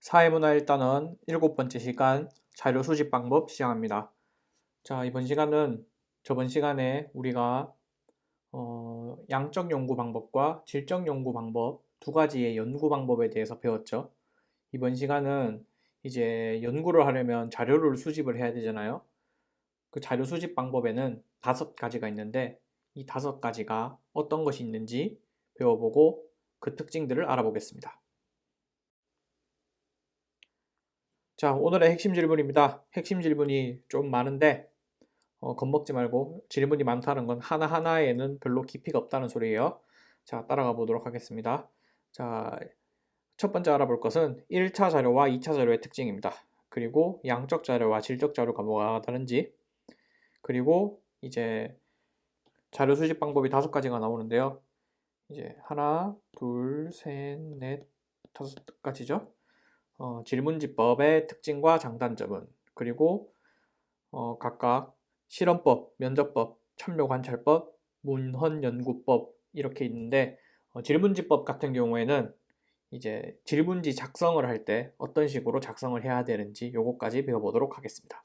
사회문화 1단원 7번째 시간 자료 수집 방법 시작합니다. 자, 이번 시간은 저번 시간에 우리가 양적 연구 방법과 질적 연구 방법 두 가지의 연구 방법에 대해서 배웠죠. 이번 시간은 이제 연구를 하려면 자료를 수집을 해야 되잖아요. 그 자료 수집 방법에는 5가지가 있는데 이 5가지가 어떤 것이 있는지 배워보고 그 특징들을 알아보겠습니다. 자, 오늘의 핵심 질문입니다. 핵심 질문이 좀 많은데 겁먹지 말고 질문이 많다는 건 하나하나에는 별로 깊이가 없다는 소리예요. 자, 따라가 보도록 하겠습니다. 자, 첫 번째 알아볼 것은 1차 자료와 2차 자료의 특징입니다. 그리고 양적 자료와 질적 자료가 뭐가 다른지, 그리고 이제 자료 수집 방법이 5가지가 나오는데요. 이제 하나, 둘, 셋, 넷, 5가지죠. 질문지법의 특징과 장단점은, 그리고 각각 실험법, 면접법, 참여관찰법, 문헌연구법 이렇게 있는데 질문지법 같은 경우에는 이제 질문지 작성을 할 때 어떤 식으로 작성을 해야 되는지 요거까지 배워보도록 하겠습니다.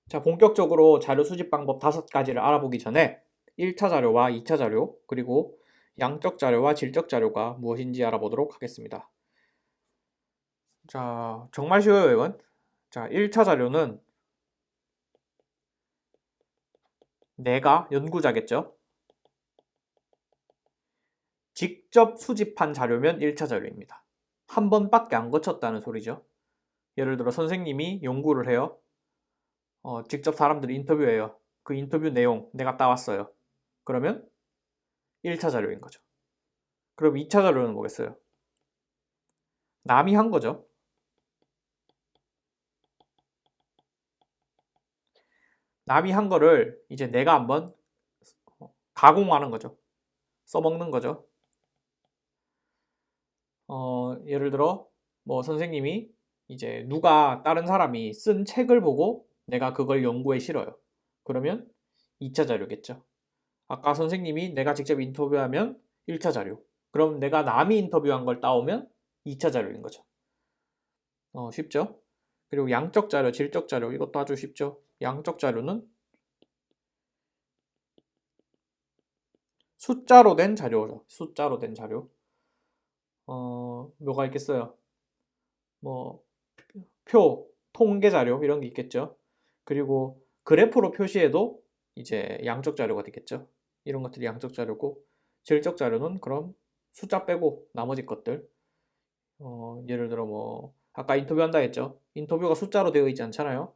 자, 본격적으로 자료 수집 방법 5가지를 알아보기 전에 1차 자료와 2차 자료, 그리고 양적 자료와 질적 자료가 무엇인지 알아보도록 하겠습니다. 자, 정말 쉬워요, 이건. 자, 1차 자료는 내가 연구자겠죠? 직접 수집한 자료면 1차 자료입니다. 한 번밖에 안 거쳤다는 소리죠. 예를 들어 선생님이 연구를 해요. 직접 사람들 인터뷰해요. 그 인터뷰 내용 내가 따왔어요. 그러면 1차 자료인 거죠. 그럼 2차 자료는 뭐겠어요? 남이 한 거죠. 남이 한 거를 이제 내가 한번 가공하는 거죠. 써먹는 거죠. 예를 들어 뭐 선생님이 이제 누가 다른 사람이 쓴 책을 보고 내가 그걸 연구에 실어요. 그러면 2차 자료겠죠. 아까 선생님이 내가 직접 인터뷰하면 1차 자료. 그럼 내가 남이 인터뷰한 걸 따오면 2차 자료인 거죠. 쉽죠? 그리고 양적 자료, 질적 자료 이것도 아주 쉽죠. 양적 자료는 숫자로 된 자료죠. 숫자로 된 자료. 뭐가 있겠어요? 뭐 통계 자료 이런 게 있겠죠. 그리고 그래프로 표시해도 이제 양적 자료가 되겠죠. 이런 것들이 양적 자료고, 질적 자료는 그럼 숫자 빼고 나머지 것들, 예를 들어 뭐 아까 인터뷰한다 했죠. 인터뷰가 숫자로 되어 있지 않잖아요.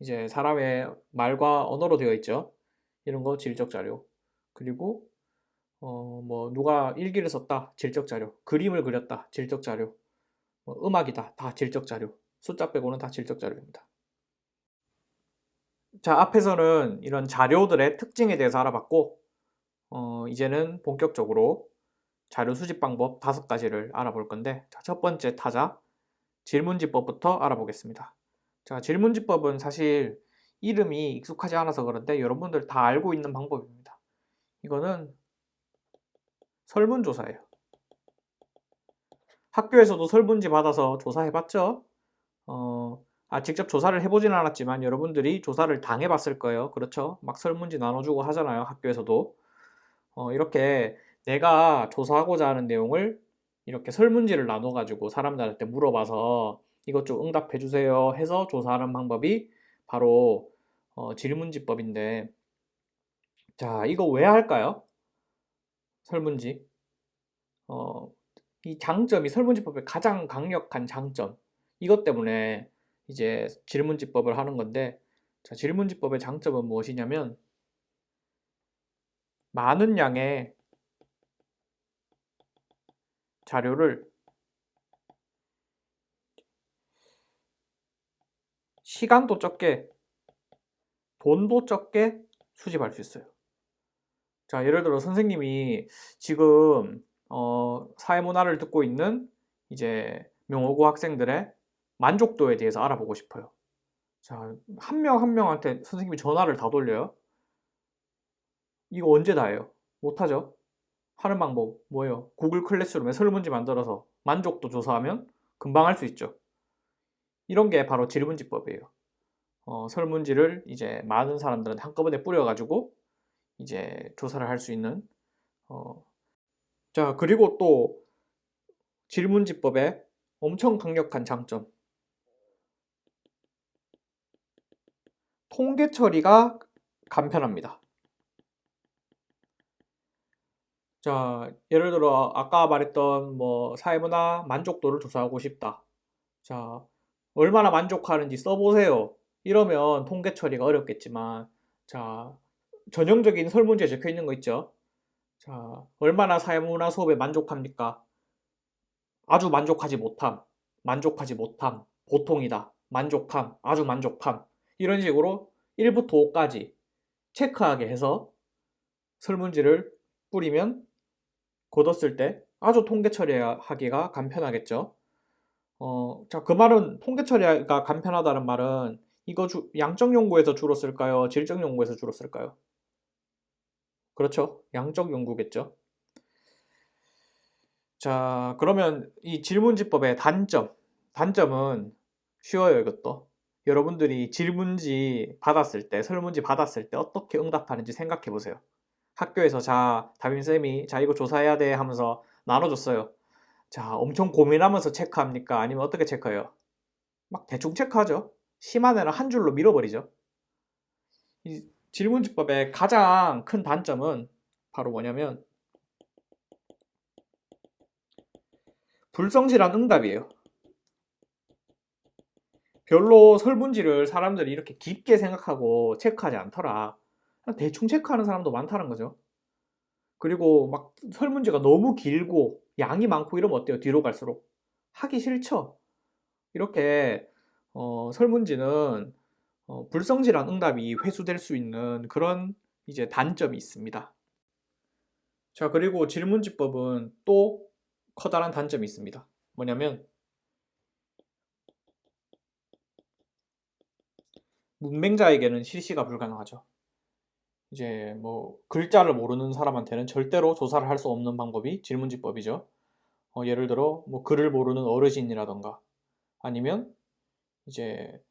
이제 사람의 말과 언어로 되어 있죠. 이런 거 질적 자료. 그리고 뭐 누가 일기를 썼다, 질적 자료. 그림을 그렸다, 질적 자료. 뭐 음악이다, 다 질적 자료. 숫자 빼고는 다 질적 자료입니다. 자, 앞에서는 이런 자료들의 특징에 대해서 알아봤고, 이제는 본격적으로 자료 수집 방법 5가지를 알아볼 건데, 자, 첫 번째 타자, 질문지법부터 알아보겠습니다. 자, 질문지법은 사실 이름이 익숙하지 않아서 그런데 여러분들 다 알고 있는 방법입니다. 이거는 설문조사예요. 학교에서도 설문지 받아서 조사해봤죠? 직접 조사를 해보진 않았지만 여러분들이 조사를 당해봤을 거예요. 그렇죠? 막 설문지 나눠주고 하잖아요. 학교에서도. 이렇게 내가 조사하고자 하는 내용을 이렇게 설문지를 나눠가지고 사람들한테 물어봐서 이것 좀 응답해주세요 해서 조사하는 방법이 바로 질문지법인데, 자, 이거 왜 할까요? 설문지. 어, 이 장점이 설문지법의 가장 강력한 장점. 이것 때문에 이제 질문지법을 하는 건데, 자, 질문지법의 장점은 무엇이냐면 많은 양의 자료를 시간도 적게, 돈도 적게 수집할 수 있어요. 자, 예를 들어 선생님이 지금 사회문화를 듣고 있는 이제 명호고 학생들의 만족도에 대해서 알아보고 싶어요. 자, 한 명 한 명한테 선생님이 전화를 다 돌려요. 이거 언제 다 해요? 못하죠? 하는 방법 뭐예요? 구글 클래스룸에 설문지 만들어서 만족도 조사하면 금방 할 수 있죠. 이런 게 바로 질문지법이에요. 설문지를 이제 많은 사람들한테 한꺼번에 뿌려가지고 이제 조사를 할 수 있는 자, 그리고 또 질문지법의 엄청 강력한 장점. 통계 처리가 간편합니다. 자, 예를 들어 아까 말했던 뭐 사회문화 만족도를 조사하고 싶다. 자, 얼마나 만족하는지 써보세요. 이러면 통계 처리가 어렵겠지만, 자, 전형적인 설문지에 적혀 있는 거 있죠? 자, 얼마나 사회문화 수업에 만족합니까? 아주 만족하지 못함, 만족하지 못함, 보통이다, 만족함, 아주 만족함. 이런 식으로 1부터 5까지 체크하게 해서 설문지를 뿌리면 걷었을 때 아주 통계 처리하기가 간편하겠죠. 자, 그 말은 통계 처리가 간편하다는 말은 이거 양적 연구에서 주로 쓸까요? 질적 연구에서 주로 쓸까요? 그렇죠. 양적 연구겠죠. 자, 그러면 이 질문지법의 단점은 쉬워요, 이것도. 여러분들이 질문지 받았을 때, 설문지 받았을 때 어떻게 응답하는지 생각해 보세요. 학교에서 자, 담임쌤이 자, 이거 조사해야 돼 하면서 나눠줬어요. 자, 엄청 고민하면서 체크합니까? 아니면 어떻게 체크해요? 막 대충 체크하죠. 심한 애는 한 줄로 밀어버리죠. 이 질문지법의 가장 큰 단점은 바로 뭐냐면 불성실한 응답이에요. 별로 설문지를 사람들이 이렇게 깊게 생각하고 체크하지 않더라. 그냥 대충 체크하는 사람도 많다는 거죠. 그리고 막 설문지가 너무 길고 양이 많고 이러면 어때요? 뒤로 갈수록 하기 싫죠. 이렇게 설문지는 불성실한 응답이 회수될 수 있는 그런 이제 단점이 있습니다. 자, 그리고 질문지법은 또 커다란 단점이 있습니다. 뭐냐면 문맹자에게는 실시가 불가능하죠. 이제 뭐 글자를 모르는 사람한테는 절대로 조사를 할 수 없는 방법이 질문지법이죠. 예를 들어 뭐 글을 모르는 어르신이라던가 아니면 이제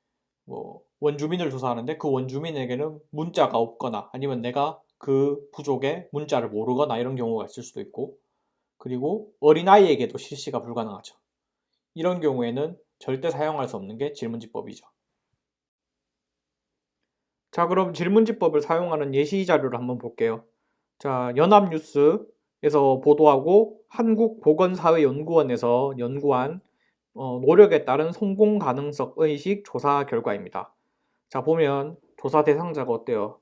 뭐 원주민을 조사하는데 그 원주민에게는 문자가 없거나 아니면 내가 그 부족의 문자를 모르거나 이런 경우가 있을 수도 있고 그리고 어린아이에게도 실시가 불가능하죠. 이런 경우에는 절대 사용할 수 없는 게 질문지법이죠. 자, 그럼 질문지법을 사용하는 예시 자료를 한번 볼게요. 자, 연합뉴스에서 보도하고 한국보건사회연구원에서 연구한 노력에 따른 성공 가능성 의식 조사 결과입니다. 자, 보면 조사 대상자가 어때요?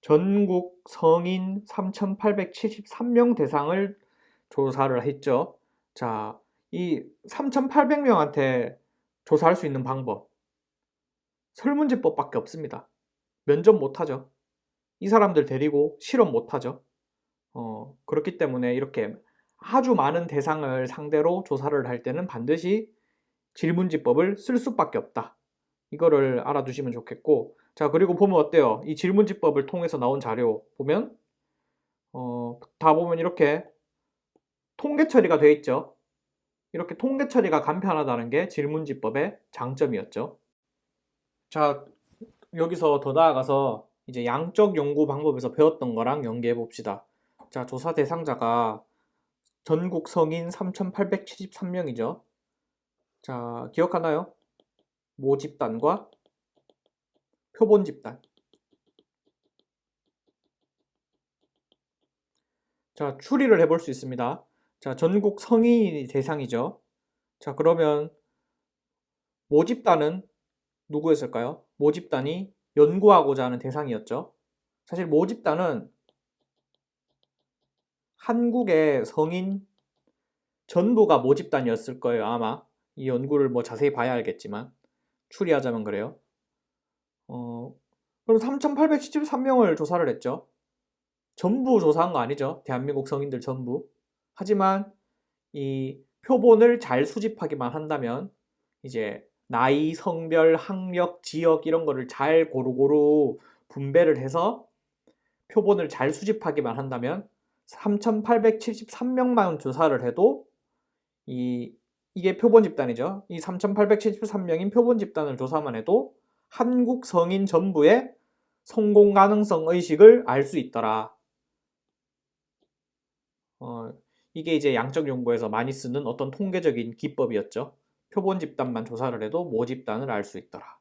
전국 성인 3,873명 대상을 조사를 했죠. 자, 이 3,800명한테 조사할 수 있는 방법. 설문지법밖에 없습니다. 면접 못하죠. 이 사람들 데리고 실험 못하죠. 그렇기 때문에 이렇게 아주 많은 대상을 상대로 조사를 할 때는 반드시 질문지법을 쓸 수밖에 없다. 이거를 알아두시면 좋겠고, 자, 그리고 보면 어때요? 이 질문지법을 통해서 나온 자료 보면, 다 보면 이렇게 통계 처리가 되어 있죠. 이렇게 통계 처리가 간편하다는 게 질문지법의 장점이었죠. 자, 여기서 더 나아가서 이제 양적 연구 방법에서 배웠던 거랑 연계해 봅시다. 자, 조사 대상자가 전국 성인 3,873명이죠. 자, 기억하나요? 모집단과 표본집단. 자, 추리를 해볼 수 있습니다. 자, 전국 성인이 대상이죠. 자, 그러면 모집단은 누구였을까요? 모집단이 연구하고자 하는 대상이었죠. 사실 모집단은 한국의 성인 전부가 모집단이었을 거예요, 아마. 이 연구를 뭐 자세히 봐야 알겠지만 추리하자면 그래요. 그럼 3,873명을 조사를 했죠. 전부 조사한 거 아니죠. 대한민국 성인들 전부. 하지만 이 표본을 잘 수집하기만 한다면 이제 나이, 성별, 학력, 지역 이런 거를 잘 고루고루 분배를 해서 표본을 잘 수집하기만 한다면 3,873명만 조사를 해도 이게 표본 집단이죠. 이 3,873명인 표본 집단을 조사만 해도 한국 성인 전부의 성공 가능성 의식을 알 수 있더라. 이게 이제 양적 연구에서 많이 쓰는 어떤 통계적인 기법이었죠. 표본 집단만 조사를 해도 모 집단을 알 수 있더라.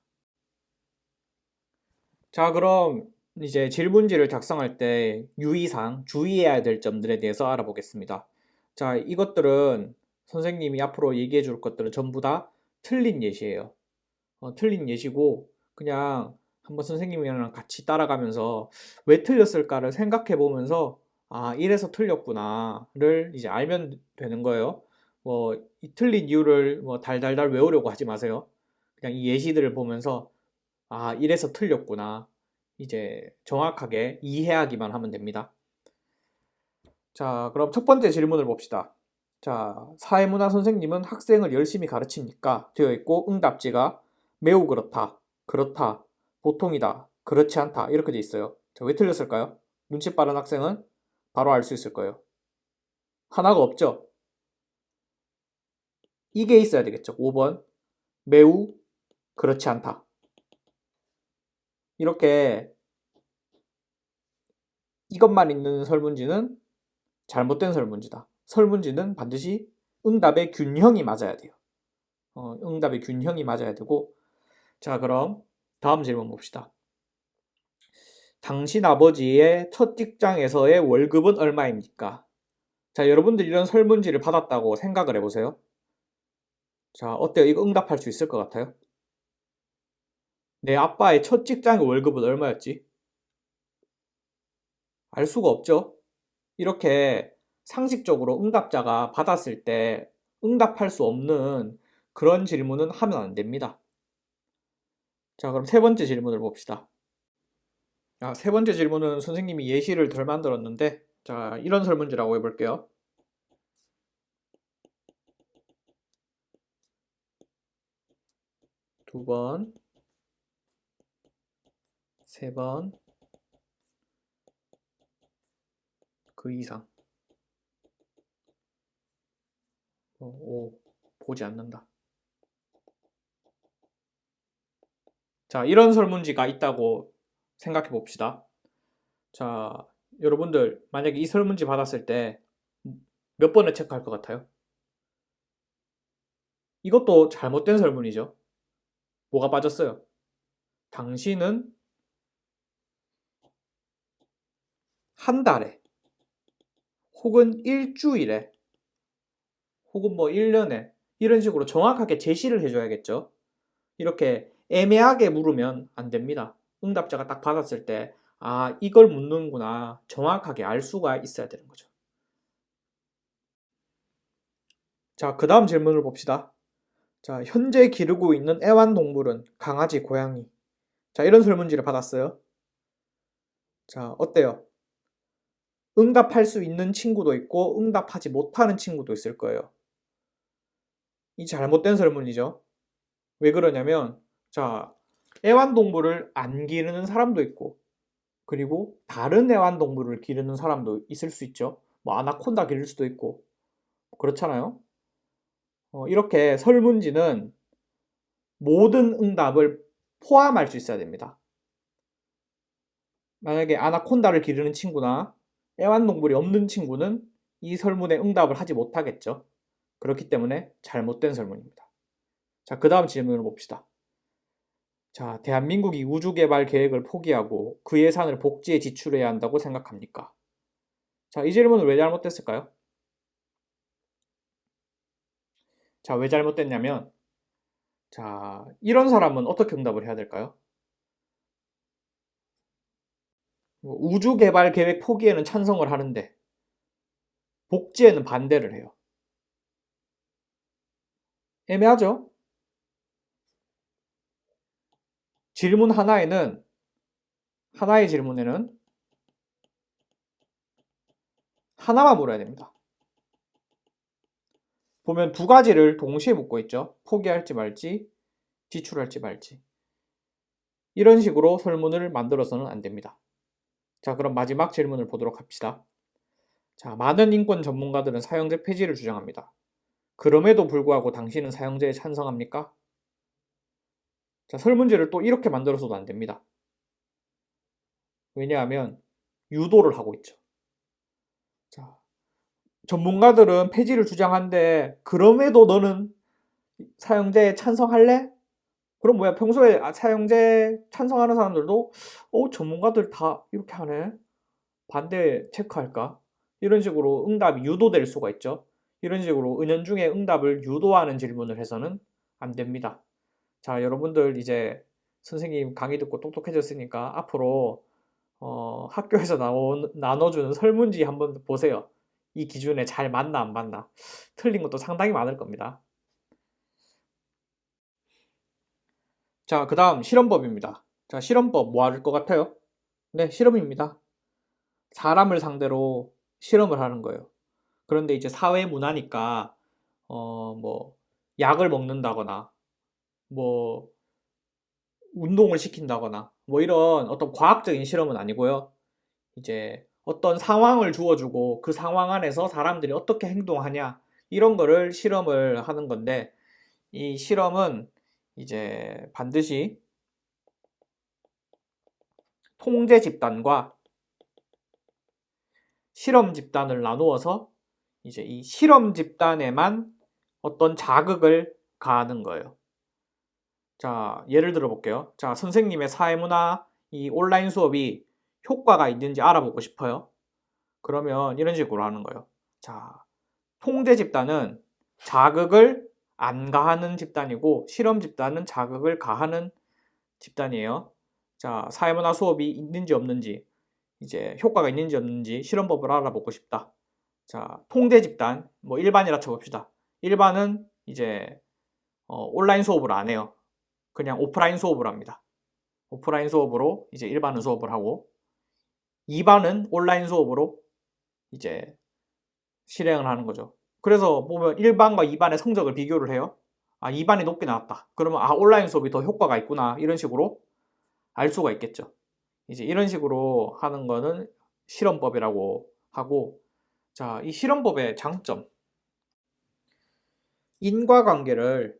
자, 그럼 이제 질문지를 작성할 때 유의사항, 주의해야 될 점들에 대해서 알아보겠습니다. 자, 이것들은 선생님이 앞으로 얘기해 줄 것들은 전부 다 틀린 예시예요. 틀린 예시고 그냥 한번 선생님이랑 같이 따라가면서 왜 틀렸을까를 생각해 보면서 아, 이래서 틀렸구나를 이제 알면 되는 거예요. 이 틀린 이유를 달달달 외우려고 하지 마세요. 그냥 이 예시들을 보면서 아, 이래서 틀렸구나. 이제 정확하게 이해하기만 하면 됩니다. 자, 그럼 첫 번째 질문을 봅시다. 자, 사회문화 선생님은 학생을 열심히 가르칩니까? 되어 있고 응답지가 매우 그렇다, 그렇다, 보통이다, 그렇지 않다 이렇게 돼 있어요. 자, 왜 틀렸을까요? 눈치 빠른 학생은 바로 알 수 있을 거예요. 하나가 없죠? 이게 있어야 되겠죠. 5번 매우 그렇지 않다. 이렇게 이것만 있는 설문지는 잘못된 설문지다. 설문지는 반드시 응답의 균형이 맞아야 돼요. 응답의 균형이 맞아야 되고 자, 그럼 다음 질문 봅시다. 당신 아버지의 첫 직장에서의 월급은 얼마입니까? 자, 여러분들 이런 설문지를 받았다고 생각을 해보세요. 자, 어때요? 이거 응답할 수 있을 것 같아요? 내 아빠의 첫 직장의 월급은 얼마였지? 알 수가 없죠? 이렇게 상식적으로 응답자가 받았을 때 응답할 수 없는 그런 질문은 하면 안 됩니다. 자, 그럼 세 번째 질문을 봅시다. 세 번째 질문은 선생님이 예시를 덜 만들었는데, 자, 이런 설문지라고 해볼게요. 두 번, 세 번, 그 이상. 보지 않는다. 자, 이런 설문지가 있다고 생각해 봅시다. 자, 여러분들, 만약에 이 설문지 받았을 때 몇 번을 체크할 것 같아요? 이것도 잘못된 설문이죠. 뭐가 빠졌어요? 당신은 한 달에, 혹은 일주일에, 혹은 1년에, 이런 식으로 정확하게 제시를 해줘야겠죠. 이렇게 애매하게 물으면 안 됩니다. 응답자가 딱 받았을 때, 아, 이걸 묻는구나. 정확하게 알 수가 있어야 되는 거죠. 자, 그 다음 질문을 봅시다. 자, 현재 기르고 있는 애완동물은 강아지, 고양이. 자, 이런 설문지를 받았어요. 자, 어때요? 응답할 수 있는 친구도 있고, 응답하지 못하는 친구도 있을 거예요. 이 잘못된 설문이죠. 왜 그러냐면, 자, 애완동물을 안 기르는 사람도 있고, 그리고 다른 애완동물을 기르는 사람도 있을 수 있죠. 아나콘다 기를 수도 있고, 그렇잖아요. 이렇게 설문지는 모든 응답을 포함할 수 있어야 됩니다. 만약에 아나콘다를 기르는 친구나 애완동물이 없는 친구는 이 설문에 응답을 하지 못하겠죠. 그렇기 때문에 잘못된 설문입니다. 자, 그 다음 질문을 봅시다. 자, 대한민국이 우주개발 계획을 포기하고 그 예산을 복지에 지출해야 한다고 생각합니까? 자, 이 질문은 왜 잘못됐을까요? 자, 왜 잘못됐냐면, 자, 이런 사람은 어떻게 응답을 해야 될까요? 우주개발 계획 포기에는 찬성을 하는데, 복지에는 반대를 해요. 애매하죠? 질문 하나의 질문에는 하나만 물어야 됩니다. 보면 두 가지를 동시에 묻고 있죠. 포기할지 말지, 지출할지 말지. 이런 식으로 설문을 만들어서는 안 됩니다. 자, 그럼 마지막 질문을 보도록 합시다. 자, 많은 인권 전문가들은 사형제 폐지를 주장합니다. 그럼에도 불구하고 당신은 사형제에 찬성합니까? 자, 설문지를 또 이렇게 만들어서도 안 됩니다. 왜냐하면 유도를 하고 있죠. 자, 전문가들은 폐지를 주장한데 그럼에도 너는 사형제에 찬성할래? 그럼 뭐야? 평소에 사형제 찬성하는 사람들도 전문가들 다 이렇게 하네. 반대 체크할까? 이런 식으로 응답이 유도될 수가 있죠. 이런 식으로 은연중에 응답을 유도하는 질문을 해서는 안 됩니다. 자, 여러분들 이제 선생님 강의 듣고 똑똑해졌으니까 앞으로 학교에서 나눠주는 설문지 한번 보세요. 이 기준에 잘 맞나 안 맞나. 틀린 것도 상당히 많을 겁니다. 자, 그 다음 실험법입니다. 자, 실험법 뭐 할 것 같아요? 네, 실험입니다. 사람을 상대로 실험을 하는 거예요. 그런데 이제 사회 문화니까 뭐 약을 먹는다거나 뭐 운동을 시킨다거나 뭐 이런 어떤 과학적인 실험은 아니고요. 이제 어떤 상황을 주어주고 그 상황 안에서 사람들이 어떻게 행동하냐 이런 거를 실험을 하는 건데 이 실험은 이제 반드시 통제 집단과 실험 집단을 나누어서 이제 이 실험 집단에만 어떤 자극을 가하는 거예요. 자, 예를 들어 볼게요. 자, 선생님의 사회문화 이 온라인 수업이 효과가 있는지 알아보고 싶어요. 그러면 이런 식으로 하는 거예요. 자, 통제 집단은 자극을 안 가하는 집단이고 실험 집단은 자극을 가하는 집단이에요. 자, 사회문화 수업이 있는지 없는지 이제 효과가 있는지 없는지 실험법을 알아보고 싶다. 자, 통제 집단 뭐 일반이라 쳐봅시다. 일반은 이제 온라인 수업을 안 해요. 그냥 오프라인 수업을 합니다. 오프라인 수업으로 이제 일반은 수업을 하고 2반은 온라인 수업으로 이제 실행을 하는 거죠. 그래서 보면 1반과 2반의 성적을 비교를 해요. 아, 2반이 높게 나왔다. 그러면 아, 온라인 수업이 더 효과가 있구나. 이런 식으로 알 수가 있겠죠. 이제 이런 식으로 하는 거는 실험법이라고 하고 자, 이 실험법의 장점. 인과관계를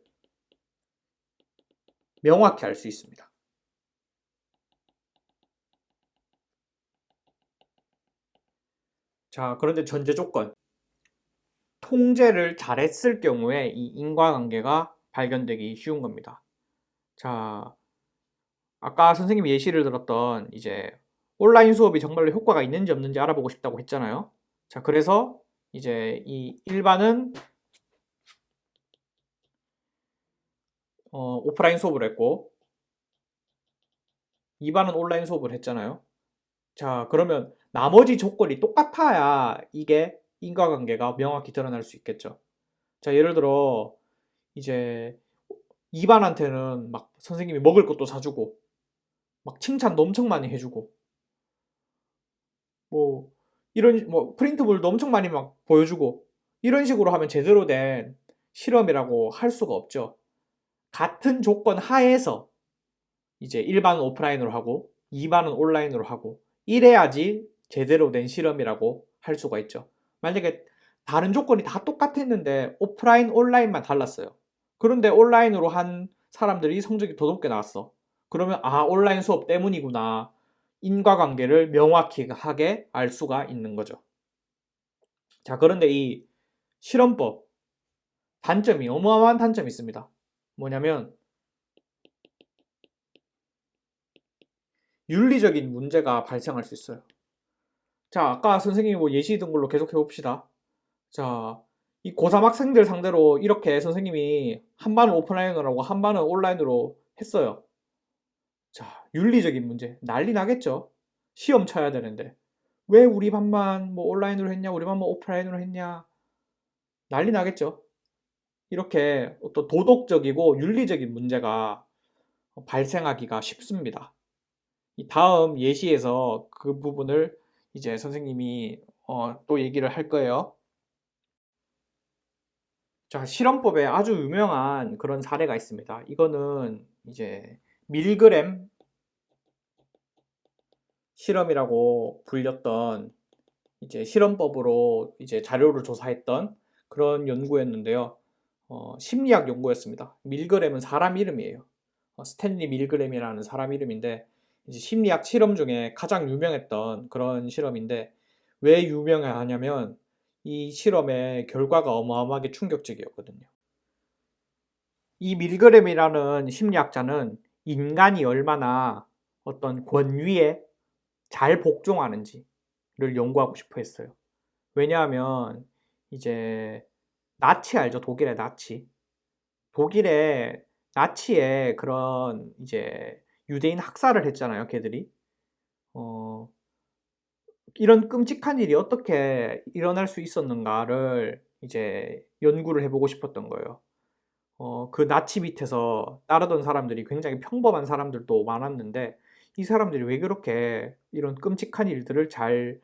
명확히 알 수 있습니다. 자, 그런데 전제 조건. 통제를 잘했을 경우에 이 인과관계가 발견되기 쉬운 겁니다. 자, 아까 선생님이 예시를 들었던 이제 온라인 수업이 정말로 효과가 있는지 없는지 알아보고 싶다고 했잖아요. 자, 그래서 이제 이 1반은 오프라인 수업을 했고 2반은 온라인 수업을 했잖아요. 자, 그러면 나머지 조건이 똑같아야 이게 인과관계가 명확히 드러날 수 있겠죠. 자, 예를 들어 이제 2반한테는 막 선생님이 먹을 것도 사주고 막 칭찬도 엄청 많이 해주고 뭐 이런 뭐 프린트물도 엄청 많이 막 보여주고 이런 식으로 하면 제대로 된 실험이라고 할 수가 없죠. 같은 조건 하에서 이제 1반은 오프라인으로 하고 2반은 온라인으로 하고 이래야지 제대로 된 실험이라고 할 수가 있죠. 만약에 다른 조건이 다 똑같았는데 오프라인, 온라인만 달랐어요. 그런데 온라인으로 한 사람들이 성적이 더 높게 나왔어. 그러면 아, 온라인 수업 때문이구나. 인과관계를 명확히 하게 알 수가 있는 거죠. 자, 그런데 이 실험법 단점이 어마어마한 단점이 있습니다. 뭐냐면 윤리적인 문제가 발생할 수 있어요. 자, 아까 선생님이 뭐 예시 든 걸로 계속 해봅시다. 자, 이 고3 학생들 상대로 이렇게 선생님이 한 반은 오프라인으로 하고 한 반은 온라인으로 했어요. 자, 윤리적인 문제 난리 나겠죠. 시험 쳐야 되는데 왜 우리 반만 뭐 온라인으로 했냐, 우리 반만 오프라인으로 했냐, 난리 나겠죠. 이렇게 어떤 도덕적이고 윤리적인 문제가 발생하기가 쉽습니다. 이 다음 예시에서 그 부분을 이제 선생님이 또 얘기를 할 거예요. 자, 실험법에 아주 유명한 그런 사례가 있습니다. 이거는 이제 밀그램 실험이라고 불렸던 이제 실험법으로 이제 자료를 조사했던 그런 연구였는데요. 심리학 연구였습니다. 밀그램은 사람 이름이에요. 스탠리 밀그램이라는 사람 이름인데 이제 심리학 실험 중에 가장 유명했던 그런 실험인데 왜 유명하냐면 이 실험의 결과가 어마어마하게 충격적이었거든요. 이 밀그램이라는 심리학자는 인간이 얼마나 어떤 권위에 잘 복종하는지를 연구하고 싶어 했어요. 왜냐하면 이제 나치 알죠? 독일의 나치. 독일의 나치의 그런 이제 유대인 학살을 했잖아요, 걔들이. 어, 이런 끔찍한 일이 어떻게 일어날 수 있었는가를 이제 연구를 해보고 싶었던 거예요. 그 나치 밑에서 따르던 사람들이 굉장히 평범한 사람들도 많았는데 이 사람들이 왜 그렇게 이런 끔찍한 일들을 잘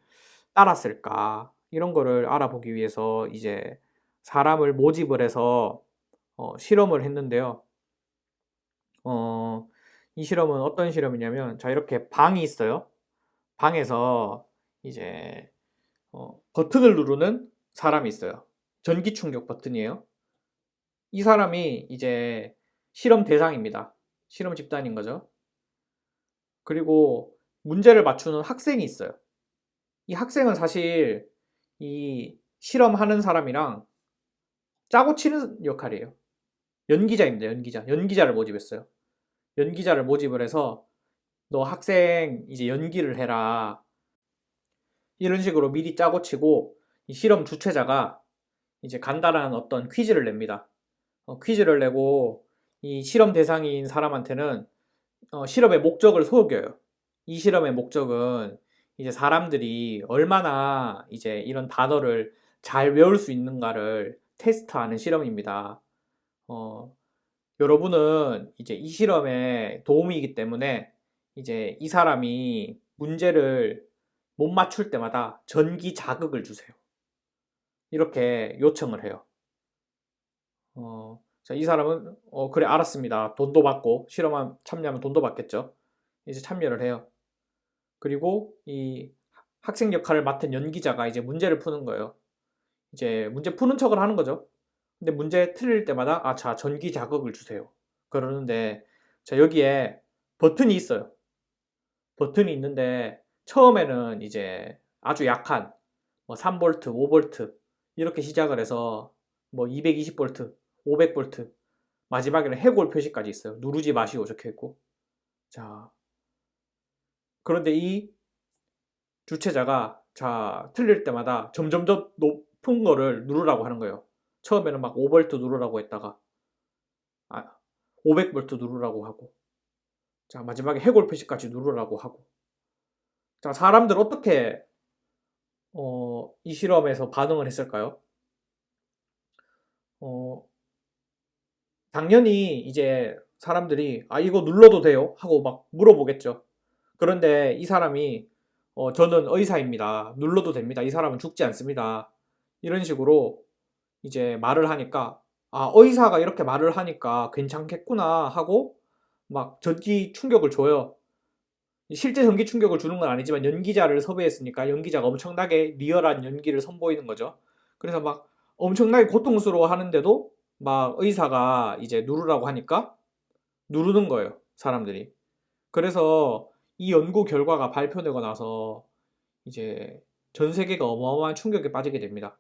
따랐을까? 이런 거를 알아보기 위해서 이제 사람을 모집을 해서 실험을 했는데요. 어, 이 실험은 어떤 실험이냐면, 자, 이렇게 방이 있어요. 방에서 이제 버튼을 누르는 사람이 있어요. 전기 충격 버튼이에요. 이 사람이 이제 실험 대상입니다. 실험 집단인 거죠. 그리고 문제를 맞추는 학생이 있어요. 이 학생은 사실 이 실험하는 사람이랑 짜고 치는 역할이에요. 연기자입니다. 연기자. 연기자를 모집했어요. 연기자를 모집을 해서 너 학생 이제 연기를 해라. 이런 식으로 미리 짜고 치고 이 실험 주최자가 이제 간단한 어떤 퀴즈를 냅니다. 퀴즈를 내고 이 실험 대상인 사람한테는 실험의 목적을 속여요. 이 실험의 목적은 이제 사람들이 얼마나 이제 이런 단어를 잘 외울 수 있는가를 테스트하는 실험입니다. 어, 여러분은 이제 이 실험에 도움이기 때문에 이제 이 사람이 문제를 못 맞출 때마다 전기 자극을 주세요. 이렇게 요청을 해요. 자, 이 사람은 그래 알았습니다. 돈도 받고 실험 참여하면 돈도 받겠죠. 이제 참여를 해요. 그리고 이 학생 역할을 맡은 연기자가 이제 문제를 푸는 거예요. 이제 문제 푸는 척을 하는 거죠. 근데 문제 틀릴 때마다 자, 전기 자극을 주세요. 그러는데 자, 여기에 버튼이 있어요. 버튼이 있는데 처음에는 이제 아주 약한 뭐 3V, 5V 이렇게 시작을 해서 뭐 220V, 500V 마지막에는 해골 표시까지 있어요. 누르지 마시오 적혀 있고. 자, 그런데 이 주최자가 자, 틀릴 때마다 점점 더 높은 거를 누르라고 하는 거예요. 처음에는 막 5V 누르라고 했다가 500V 누르라고 하고 자, 마지막에 해골 표시까지 누르라고 하고 자, 사람들 어떻게 이 실험에서 반응을 했을까요? 어, 당연히 이제 사람들이 이거 눌러도 돼요? 하고 막 물어보겠죠. 그런데 이 사람이 저는 의사입니다. 눌러도 됩니다. 이 사람은 죽지 않습니다. 이런 식으로 이제 말을 하니까 의사가 이렇게 말을 하니까 괜찮겠구나 하고 막 전기 충격을 줘요. 실제 전기 충격을 주는 건 아니지만 연기자를 섭외했으니까 연기자가 엄청나게 리얼한 연기를 선보이는 거죠. 그래서 막 엄청나게 고통스러워 하는데도 막 의사가 이제 누르라고 하니까 누르는 거예요, 사람들이. 그래서 이 연구 결과가 발표되고 나서 이제 전 세계가 어마어마한 충격에 빠지게 됩니다.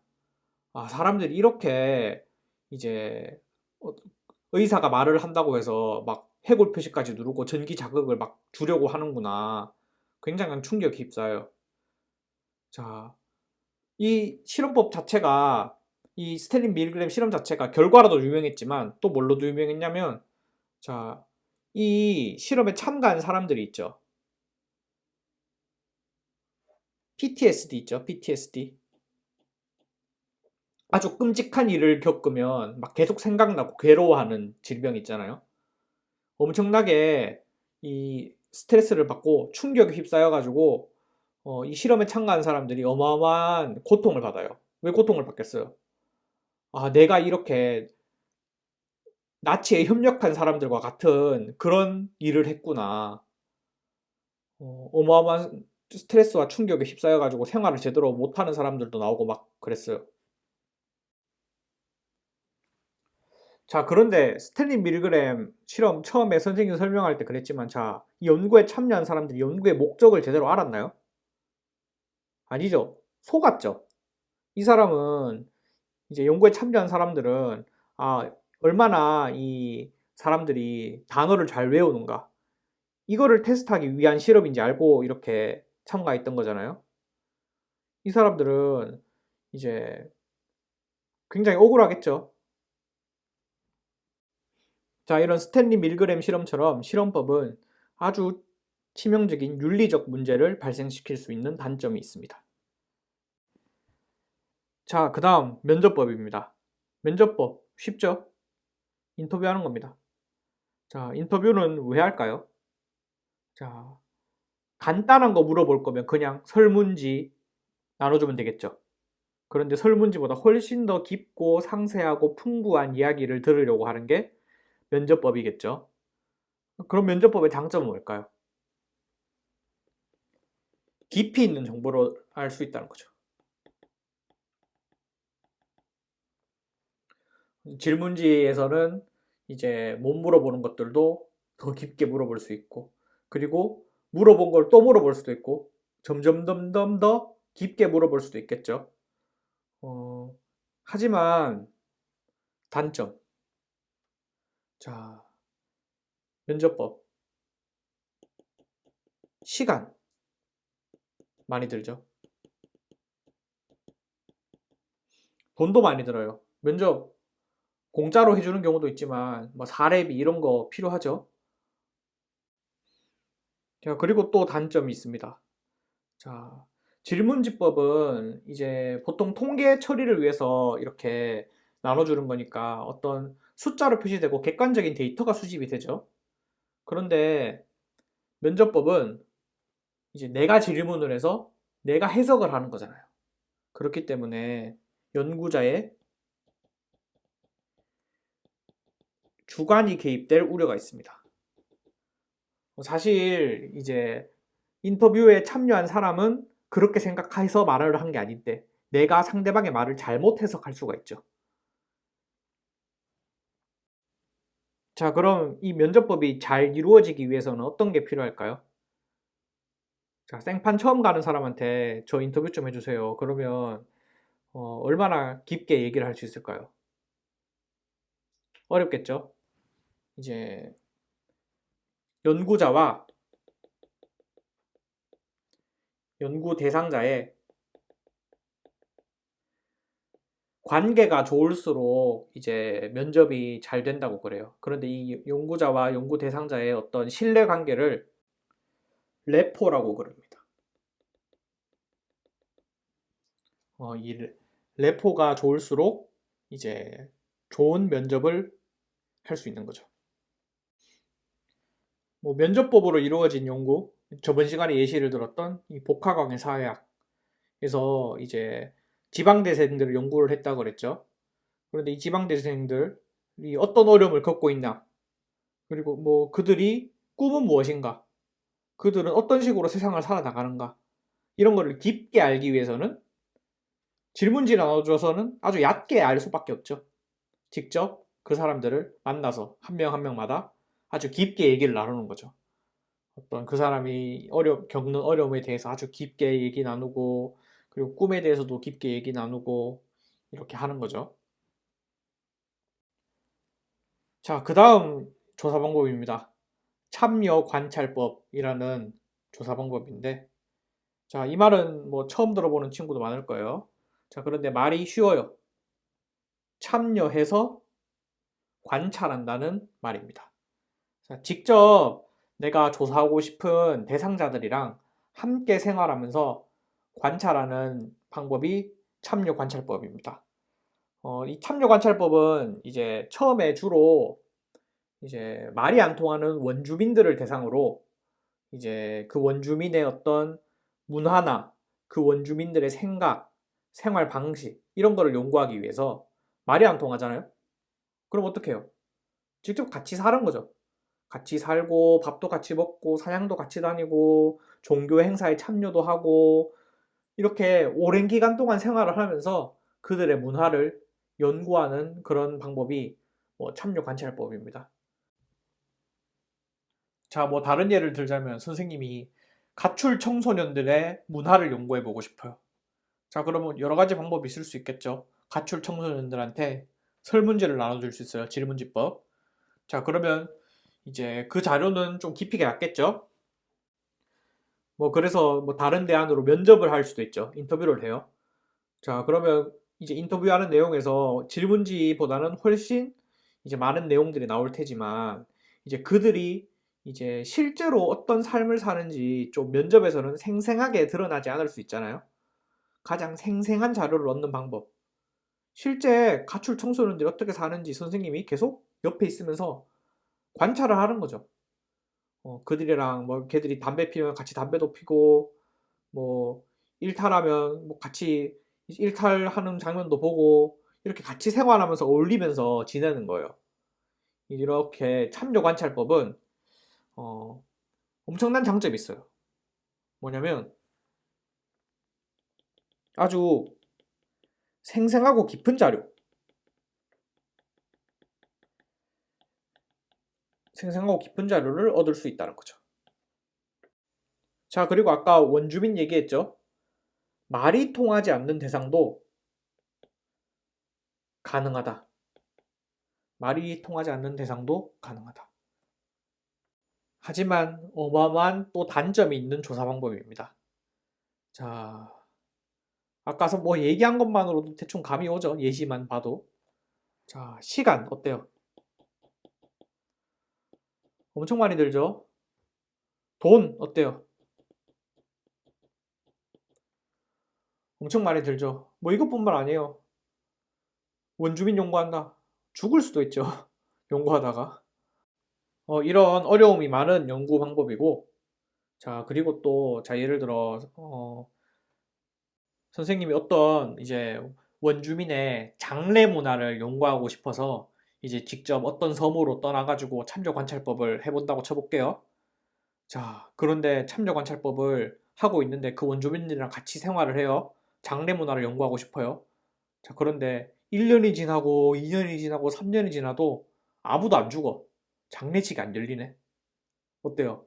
사람들이 이렇게 이제 어, 의사가 말을 한다고 해서 막 해골 표시까지 누르고 전기 자극을 막 주려고 하는구나. 굉장한 충격이 휩싸요. 자, 이 실험법 자체가 이 스탠리 밀그램 실험 자체가 결과로도 유명했지만 또 뭘로도 유명했냐면 자, 이 실험에 참가한 사람들이 있죠. PTSD 있죠. PTSD. 아주 끔찍한 일을 겪으면 막 계속 생각나고 괴로워하는 질병 있잖아요. 엄청나게 이 스트레스를 받고 충격에 휩싸여 가지고 이 실험에 참가한 사람들이 어마어마한 고통을 받아요. 왜 고통을 받겠어요? 내가 이렇게 나치에 협력한 사람들과 같은 그런 일을 했구나. 어마어마한 스트레스와 충격에 휩싸여가지고 생활을 제대로 못하는 사람들도 나오고 막 그랬어요. 자, 그런데 스탠리 밀그램 실험 처음에 선생님이 설명할 때 그랬지만, 자, 이 연구에 참여한 사람들이 연구의 목적을 제대로 알았나요? 아니죠. 속았죠. 이 사람은 이제 연구에 참여한 사람들은 얼마나 이 사람들이 단어를 잘 외우는가 이거를 테스트하기 위한 실험인지 알고 이렇게 참가했던 거잖아요. 이 사람들은 이제 굉장히 억울하겠죠. 자, 이런 스탠리 밀그램 실험처럼 실험법은 아주 치명적인 윤리적 문제를 발생시킬 수 있는 단점이 있습니다. 자, 그 다음 면접법입니다. 면접법 쉽죠? 인터뷰하는 겁니다. 자, 인터뷰는 왜 할까요? 자, 간단한 거 물어볼 거면 그냥 설문지 나눠주면 되겠죠. 그런데 설문지보다 훨씬 더 깊고 상세하고 풍부한 이야기를 들으려고 하는 게 면접법이겠죠. 그럼 면접법의 장점은 뭘까요? 깊이 있는 정보를 알 수 있다는 거죠. 질문지에서는 이제 못 물어보는 것들도 더 깊게 물어볼 수 있고, 그리고 물어본 걸 또 물어볼 수도 있고, 점점 더 깊게 물어볼 수도 있겠죠. 하지만 단점. 자, 면접법. 시간 많이 들죠. 돈도 많이 들어요. 면접 공짜로 해주는 경우도 있지만 뭐 사례비 이런 거 필요하죠. 자, 그리고 또 단점이 있습니다. 자, 질문지법은 이제 보통 통계 처리를 위해서 이렇게 나눠주는 거니까 어떤 숫자로 표시되고 객관적인 데이터가 수집이 되죠. 그런데 면접법은 이제 내가 질문을 해서 내가 해석을 하는 거잖아요. 그렇기 때문에 연구자의 주관이 개입될 우려가 있습니다. 사실 이제 인터뷰에 참여한 사람은 그렇게 생각해서 말을 한 게 아닌데 내가 상대방의 말을 잘못 해석할 수가 있죠. 자, 그럼 이 면접법이 잘 이루어지기 위해서는 어떤 게 필요할까요? 자, 생판 처음 가는 사람한테 저 인터뷰 좀 해주세요. 그러면 얼마나 깊게 얘기를 할 수 있을까요? 어렵겠죠? 이제 연구자와 연구 대상자의 관계가 좋을수록 이제 면접이 잘 된다고 그래요. 그런데 이 연구자와 연구 대상자의 어떤 신뢰 관계를 레포라고 그럽니다. 이 레포가 좋을수록 이제 좋은 면접을 할 수 있는 거죠. 뭐 면접법으로 이루어진 연구, 저번 시간에 예시를 들었던 이 복화광의 사회학에서 이제 지방대생들을 연구를 했다고 그랬죠. 그런데 이 지방대생들이 어떤 어려움을 겪고 있나, 그리고 뭐 그들이 꿈은 무엇인가, 그들은 어떤 식으로 세상을 살아나가는가, 이런 거를 깊게 알기 위해서는 질문지 나눠줘서는 아주 얕게 알 수밖에 없죠. 직접 그 사람들을 만나서 한 명 한 명마다 아주 깊게 얘기를 나누는 거죠. 어떤 그 사람이 겪는 어려움에 대해서 아주 깊게 얘기 나누고, 그리고 꿈에 대해서도 깊게 얘기 나누고, 이렇게 하는 거죠. 자, 그 다음 조사 방법입니다. 참여 관찰법이라는 조사 방법인데, 자, 이 말은 뭐 처음 들어보는 친구도 많을 거예요. 자, 그런데 말이 쉬워요. 참여해서 관찰한다는 말입니다. 자, 직접 내가 조사하고 싶은 대상자들이랑 함께 생활하면서 관찰하는 방법이 참여 관찰법입니다. 이 참여 관찰법은 이제 처음에 주로 이제 말이 안 통하는 원주민들을 대상으로 이제 그 원주민의 어떤 문화나 그 원주민들의 생각, 생활 방식 이런 거를 연구하기 위해서 말이 안 통하잖아요. 그럼 어떻게 해요? 직접 같이 사는 거죠. 같이 살고 밥도 같이 먹고 사냥도 같이 다니고 종교 행사에 참여도 하고 이렇게 오랜 기간 동안 생활을 하면서 그들의 문화를 연구하는 그런 방법이 참여 관찰법입니다. 자, 다른 예를 들자면 선생님이 가출 청소년들의 문화를 연구해 보고 싶어요. 자, 그러면 여러 가지 방법이 있을 수 있겠죠. 가출 청소년들한테 설문지를 나눠줄 수 있어요. 질문지법. 자, 그러면 이제 그 자료는 좀 깊이가 얕겠죠. 그래서 다른 대안으로 면접을 할 수도 있죠. 인터뷰를 해요. 자, 그러면 이제 인터뷰하는 내용에서 질문지보다는 훨씬 이제 많은 내용들이 나올 테지만 이제 그들이 이제 실제로 어떤 삶을 사는지 좀 면접에서는 생생하게 드러나지 않을 수 있잖아요. 가장 생생한 자료를 얻는 방법. 실제 가출 청소년들이 어떻게 사는지 선생님이 계속 옆에 있으면서 관찰을 하는 거죠. 그들이랑 걔들이 담배 피우면 같이 담배도 피고 뭐 일탈하면 같이 일탈하는 장면도 보고 이렇게 같이 생활하면서 어울리면서 지내는 거예요. 이렇게 참여 관찰법은 어, 엄청난 장점이 있어요. 뭐냐면 아주 생생하고 깊은 자료, 생생하고 깊은 자료를 얻을 수 있다는 거죠. 자, 그리고 아까 원주민 얘기했죠. 말이 통하지 않는 대상도 가능하다. 말이 통하지 않는 대상도 가능하다. 하지만 어마어마한 또 단점이 있는 조사 방법입니다. 자, 아까 얘기한 것만으로도 대충 감이 오죠. 예시만 봐도. 자, 시간 어때요? 엄청 많이 들죠? 돈 어때요? 엄청 많이 들죠? 이것뿐만 아니에요. 원주민 연구한다. 죽을 수도 있죠. 연구하다가. 이런 어려움이 많은 연구 방법이고, 자, 그리고 또, 자, 예를 들어, 선생님이 어떤 이제 원주민의 장래 문화를 연구하고 싶어서 이제 직접 어떤 섬으로 떠나가지고 참여 관찰법을 해본다고 쳐볼게요. 자, 그런데 참여 관찰법을 하고 있는데 그 원주민들이랑 같이 생활을 해요. 장래 문화를 연구하고 싶어요. 자, 그런데 1년이 지나고 2년이 지나고 3년이 지나도 아무도 안 죽어. 장례식이 안 열리네. 어때요?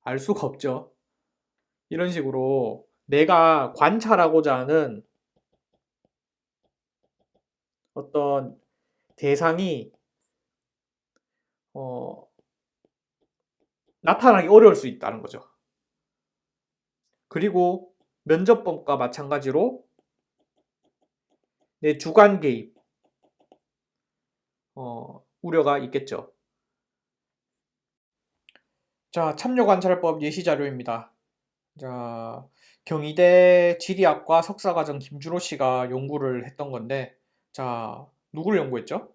알 수가 없죠. 이런 식으로 내가 관찰하고자 하는 어떤 대상이 어, 나타나기 어려울 수 있다는 거죠. 그리고 면접법과 마찬가지로 내 주관 개입 우려가 있겠죠. 자, 참여관찰법 예시 자료입니다. 자, 경희대 지리학과 석사과정 김준호 씨가 연구를 했던 건데, 자, 누구를 연구했죠?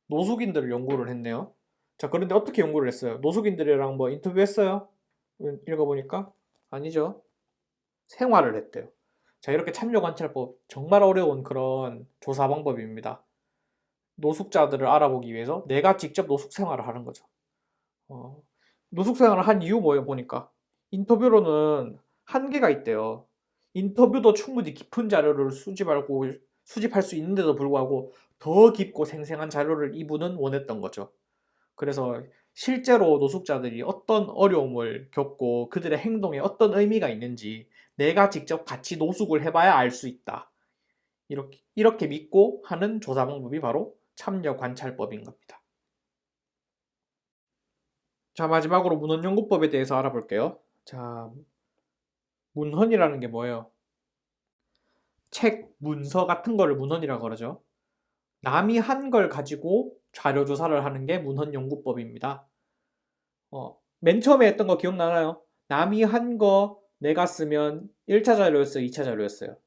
노숙인들을 연구를 했네요. 자, 그런데 어떻게 연구를 했어요? 노숙인들이랑 인터뷰했어요? 읽어보니까 아니죠. 생활을 했대요. 자, 이렇게 참여관찰법 정말 어려운 그런 조사 방법입니다. 노숙자들을 알아보기 위해서 내가 직접 노숙 생활을 하는 거죠. 어, 노숙 생활을 한 이유 뭐예요, 보니까? 인터뷰로는 한계가 있대요. 인터뷰도 충분히 깊은 자료를 수집할 수 있는데도 불구하고 더 깊고 생생한 자료를 이분은 원했던 거죠. 그래서 실제로 노숙자들이 어떤 어려움을 겪고 그들의 행동에 어떤 의미가 있는지 내가 직접 같이 노숙을 해봐야 알 수 있다. 이렇게 믿고 하는 조사 방법이 바로 참여 관찰법인 겁니다. 자, 마지막으로 문헌연구법에 대해서 알아볼게요. 자, 문헌이라는 게 뭐예요? 책, 문서 같은 거를 문헌이라고 그러죠. 남이 한 걸 가지고 자료 조사를 하는 게 문헌연구법입니다. 맨 처음에 했던 거 기억나나요? 남이 한 거 내가 쓰면 1차 자료였어요, 2차 자료였어요?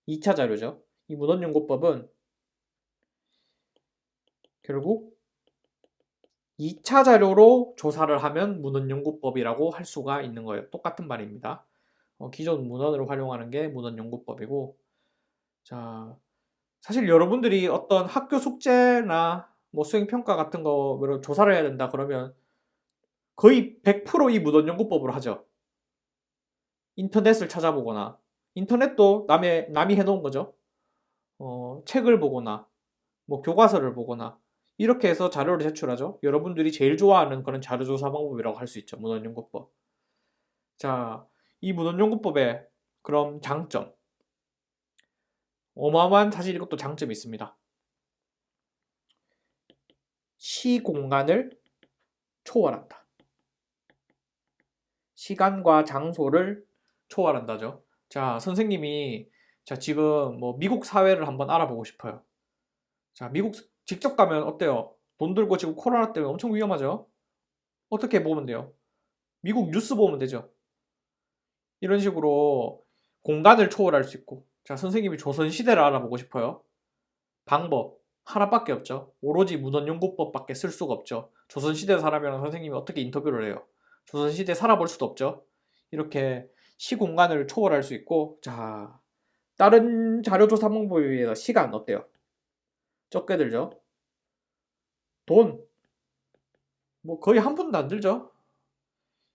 2차 자료죠. 이 문헌연구법은 결국 2차 자료로 조사를 하면 문헌연구법이라고 할 수가 있는 거예요. 똑같은 말입니다. 기존 문헌을 활용하는 게 문헌연구법이고, 자, 사실 여러분들이 어떤 학교 숙제나 뭐 수행평가 같은 거를 조사를 해야 된다 그러면 거의 100%이 무던연구법으로 하죠. 인터넷을 찾아보거나, 인터넷도 남이 해놓은 거죠. 책을 보거나, 뭐 교과서를 보거나, 이렇게 해서 자료를 제출하죠. 여러분들이 제일 좋아하는 그런 자료조사 방법이라고 할 수 있죠. 문헌연구법. 자, 이 문헌연구법의 그럼 장점. 어마어마한 사실 이것도 장점이 있습니다. 시공간을 초월한다. 시간과 장소를 초월한다죠. 자, 선생님이 자, 지금 뭐 미국 사회를 한번 알아보고 싶어요. 자, 미국 직접 가면 어때요? 돈 들고 지금 코로나 때문에 엄청 위험하죠? 어떻게 보면 돼요? 미국 뉴스 보면 되죠. 이런 식으로 공간을 초월할 수 있고. 자, 선생님이 조선시대를 알아보고 싶어요. 방법 하나밖에 없죠. 오로지 문헌연구법밖에 쓸 수가 없죠. 조선시대 사람이랑 선생님이 어떻게 인터뷰를 해요? 조선시대 살아볼 수도 없죠. 이렇게 시공간을 초월할 수 있고, 자, 다른 자료조사 방법에 비해서 시간 어때요? 적게 들죠? 돈, 뭐 거의 한 푼도 안 들죠?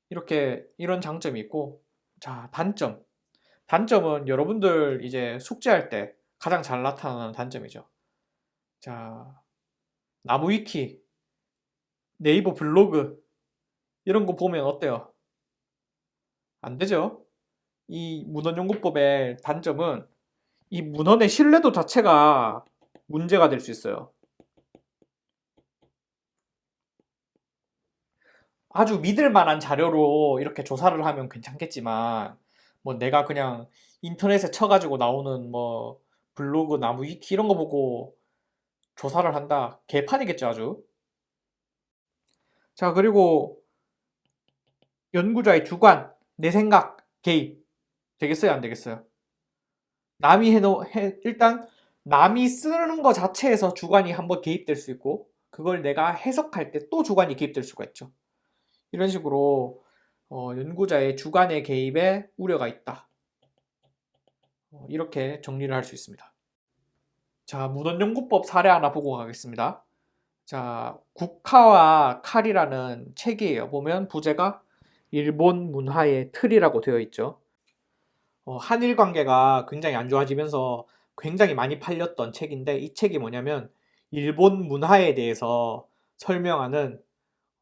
이렇게 이런 장점이 있고, 자, 단점. 단점은 여러분들 이제 숙제할 때 가장 잘 나타나는 단점이죠. 자, 나무위키, 네이버 블로그 이런 거 보면 어때요? 안 되죠? 이 문헌연구법의 단점은 이 문헌의 신뢰도 자체가 문제가 될 수 있어요. 아주 믿을 만한 자료로 이렇게 조사를 하면 괜찮겠지만, 뭐 내가 그냥 인터넷에 쳐가지고 나오는 뭐 블로그, 나무 위키 이런 거 보고 조사를 한다. 개판이겠죠, 아주. 자, 그리고 연구자의 주관, 내 생각, 개입. 되겠어요, 안 되겠어요? 일단 남이 쓰는 거 자체에서 주관이 한번 개입될 수 있고, 그걸 내가 해석할 때 또 주관이 개입될 수가 있죠. 이런 식으로 연구자의 주관의 개입에 우려가 있다. 이렇게 정리를 할 수 있습니다. 자, 문헌연구법 사례 하나 보고 가겠습니다. 자, 국화와 칼이라는 책이에요. 보면 부제가 일본 문화의 틀이라고 되어 있죠. 한일 관계가 굉장히 안 좋아지면서 굉장히 많이 팔렸던 책인데, 이 책이 뭐냐면 일본 문화에 대해서 설명하는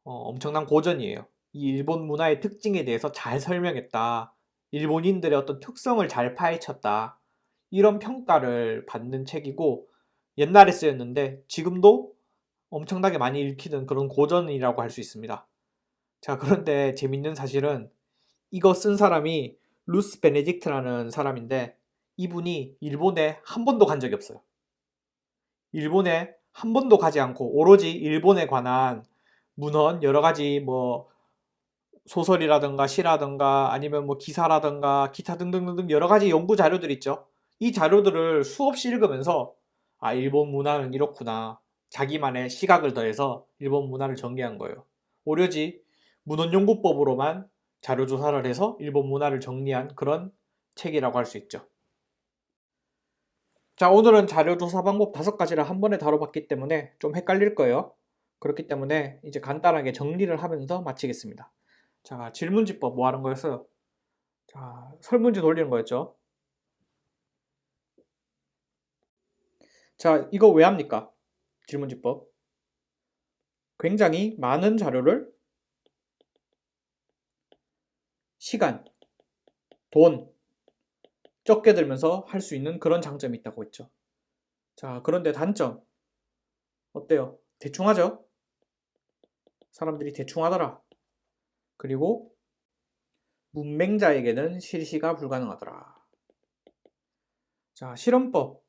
엄청난 고전이에요. 이 일본 문화의 특징에 대해서 잘 설명했다. 일본인들의 어떤 특성을 잘 파헤쳤다. 이런 평가를 받는 책이고, 옛날에 쓰였는데 지금도 엄청나게 많이 읽히는 그런 고전이라고 할 수 있습니다. 자, 그런데 재밌는 사실은 이거 쓴 사람이 루스 베네딕트라는 사람인데, 이분이 일본에 한 번도 간 적이 없어요. 일본에 한 번도 가지 않고 오로지 일본에 관한 문헌 여러 가지 뭐 소설이라든가 시라든가 아니면 뭐 기사라든가 기타 등등등등 여러 가지 연구 자료들 있죠. 이 자료들을 수없이 읽으면서 아, 일본 문화는 이렇구나. 자기만의 시각을 더해서 일본 문화를 정리한 거예요. 오로지 문헌연구법으로만 자료 조사를 해서 일본 문화를 정리한 그런 책이라고 할 수 있죠. 자, 오늘은 자료 조사 방법 5가지를 한 번에 다뤄봤기 때문에 좀 헷갈릴 거예요. 그렇기 때문에 이제 간단하게 정리를 하면서 마치겠습니다. 자, 질문지법 뭐 하는 거였어요? 자, 설문지 돌리는 거였죠. 자, 이거 왜 합니까? 질문지법. 굉장히 많은 자료를 시간, 돈, 적게 들면서 할 수 있는 그런 장점이 있다고 했죠. 자, 그런데 단점. 어때요? 대충 하죠? 사람들이 대충 하더라. 그리고 문맹자에게는 실시가 불가능하더라. 자, 실험법.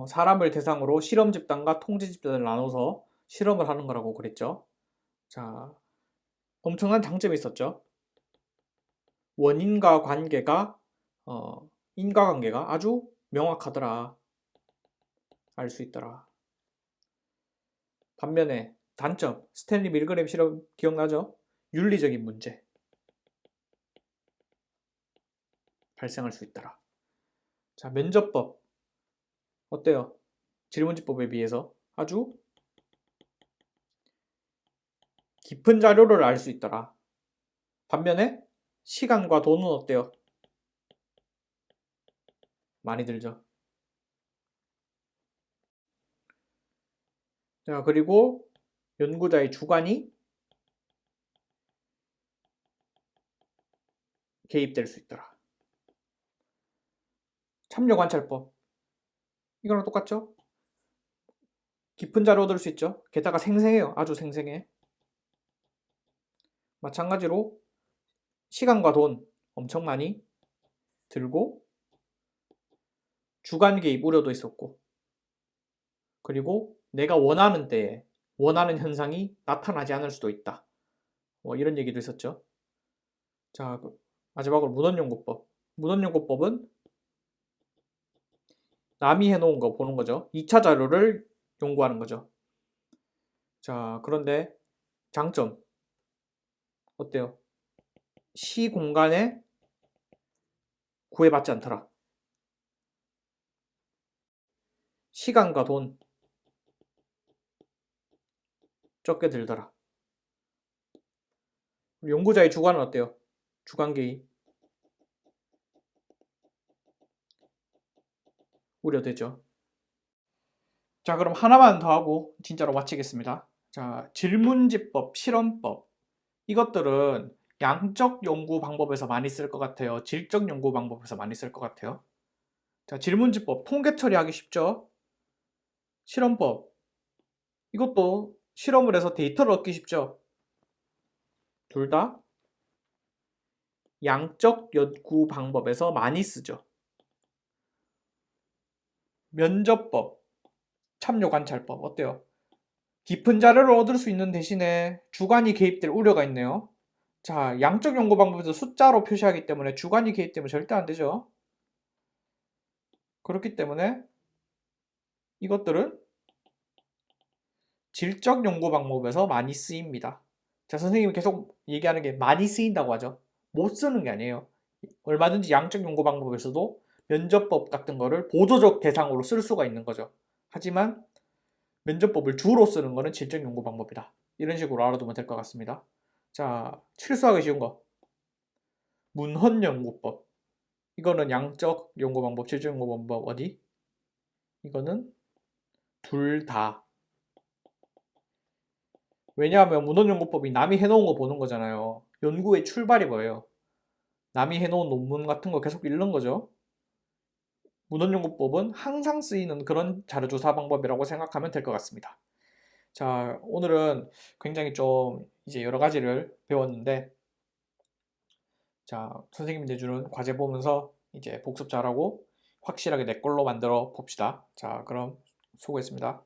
사람을 대상으로 실험 집단과 통제 집단을 나눠서 실험을 하는 거라고 그랬죠. 자, 엄청난 장점이 있었죠. 원인과 관계가, 인과관계가 아주 명확하더라. 알 수 있더라. 반면에 단점, 스탠리 밀그램 실험 기억나죠? 윤리적인 문제 발생할 수 있더라. 자, 면접법 어때요? 질문지법에 비해서 아주 깊은 자료를 알 수 있더라. 반면에 시간과 돈은 어때요? 많이 들죠. 자, 그리고 연구자의 주관이 개입될 수 있더라. 참여관찰법. 이거랑 똑같죠? 깊은 자료 얻을 수 있죠. 게다가 생생해요. 아주 생생해. 마찬가지로 시간과 돈 엄청 많이 들고 주관 개입 우려도 있었고, 그리고 내가 원하는 때에 원하는 현상이 나타나지 않을 수도 있다. 뭐 이런 얘기도 있었죠. 자, 마지막으로 문헌연구법. 문헌연구법은 남이 해놓은 거 보는 거죠. 2차 자료를 연구하는 거죠. 자, 그런데 장점 어때요? 시 공간에 구애받지 않더라. 시간과 돈 적게 들더라. 연구자의 주관은 어때요? 주관 개입 우려되죠. 자, 그럼 하나만 더 하고 진짜로 마치겠습니다. 자, 질문지법, 실험법 이것들은 양적 연구 방법에서 많이 쓸 것 같아요. 질적 연구 방법에서 많이 쓸 것 같아요. 자, 질문지법 통계 처리하기 쉽죠. 실험법 이것도 실험을 해서 데이터를 얻기 쉽죠. 둘 다 양적 연구 방법에서 많이 쓰죠. 면접법, 참여관찰법 어때요? 깊은 자료를 얻을 수 있는 대신에 주관이 개입될 우려가 있네요. 자, 양적 연구 방법에서 숫자로 표시하기 때문에 주관이 개입되면 절대 안 되죠. 그렇기 때문에 이것들은 질적 연구 방법에서 많이 쓰입니다. 자, 선생님이 계속 얘기하는 게 많이 쓰인다고 하죠. 못 쓰는 게 아니에요. 얼마든지 양적 연구 방법에서도 면접법 같은 거를 보조적 대상으로 쓸 수가 있는 거죠. 하지만 면접법을 주로 쓰는 거는 질적 연구 방법이다. 이런 식으로 알아두면 될 것 같습니다. 자, 실수하기 쉬운 거. 문헌연구법. 이거는 양적 연구 방법, 질적 연구 방법 어디? 이거는 둘 다. 왜냐하면 문헌연구법이 남이 해놓은 거 보는 거잖아요. 연구의 출발이 뭐예요? 남이 해놓은 논문 같은 거 계속 읽는 거죠. 문헌연구법은 항상 쓰이는 그런 자료조사 방법이라고 생각하면 될 것 같습니다. 자, 오늘은 굉장히 좀 이제 여러 가지를 배웠는데, 자, 선생님이 내주는 과제 보면서 이제 복습 잘하고 확실하게 내 걸로 만들어 봅시다. 자, 그럼 수고했습니다.